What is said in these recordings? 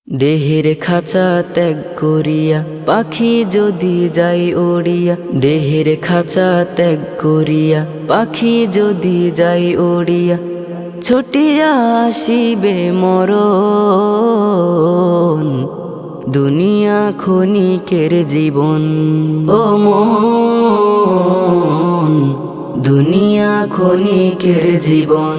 দেহের খাঁচা ত্যাগ করিয়া পাখি যদি যাই উড়িয়া, দেহের খাঁচা ত্যাগ করিয়া পাখি যদি যাই উড়িয়া, ছুটিয়া আসিবে মরণ। দুনিয়া ক্ষণিকের জীবন, ও মন, দুনিয়া ক্ষণিকের জীবন।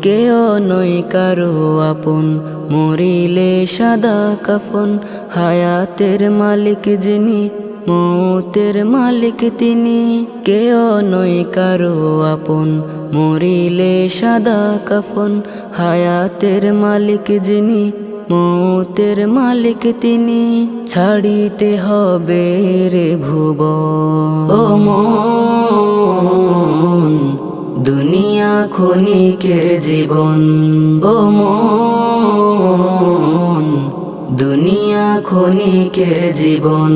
কেউ নয় কারো আপন, মরিলে সাদা কাফন। হায়াতের মালিক যিনি, মৌতের মালিক তিনি। কেউ নয় কারো আপন, মরিলে সাদা কাফন। হায়াতের মালিক যিনি, মৌতের মালিক তিনি। ছাড়িতে হবে রে ভুবন, ও মন, দুনিয়া ক্ষণিকের জীবন। ও মন, দুনিয়া ক্ষণিকের জীবন।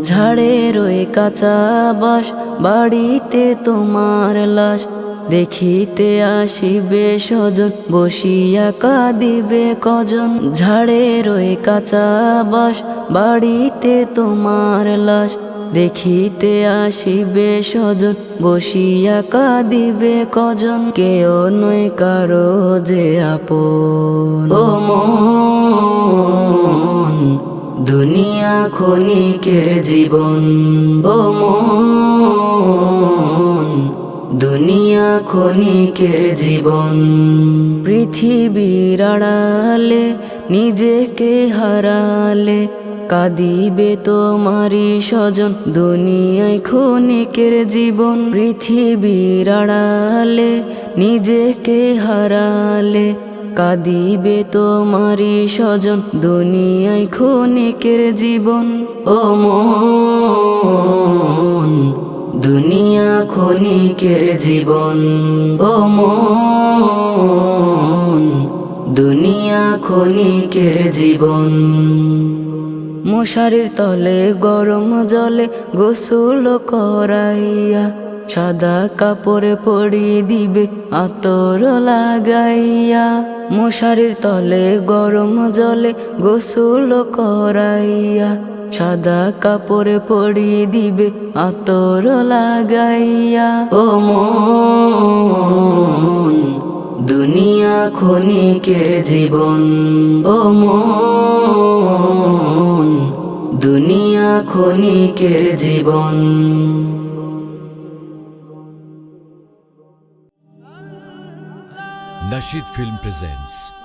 ঝাড়ের ওই কাঁচা বাঁশ, বাড়িতে তোমার লাশ। দেখিতে আসিবে স্বজন, বসিয়া কাঁদিবে কজন। ঝাড়ের ওই কাঁচা বাঁশ, বাড়িতে তোমার লাশ। দেখিতে আসিবে স্বজন, বসিয়া কাঁদিবে কজন। কেউ নয় কারো যে আপন, ও মন, দুনিয়া ক্ষণিকের জীবন। ও মন, দুনিয়া ক্ষণিকের জীবন। পৃথিবীর আড়ালে নিজেকে হারালে, কাঁদিবে তোমারি স্বজন। দুনিয়ায় ক্ষণিকের জীবন। পৃথিবীর আড়ালে নিজেকে হারালে, কাঁদিবে তোমারি স্বজন। দুনিয়ায় ক্ষণিকের জীবন। ও মন, দুনিয়া ক্ষণিকের জীবন। ও মন, দুনিয়া ক্ষণিকের জীবন। মশারির তলে গরম জলে গোসল করাইয়া, সাদা কাপড়ে পরিয়ে দিবে আতর লাগাইয়া। মশারির তলে গরম জলে গোসল করাইয়া, সাদা কাপড়ে পরিয়ে দিবে আতর লাগাইয়া। ও মন, দুনিয়া ক্ষণিকের জীবন। ও মন, দুনিয়া ক্ষণিকের জীবন। Nasheed Film presents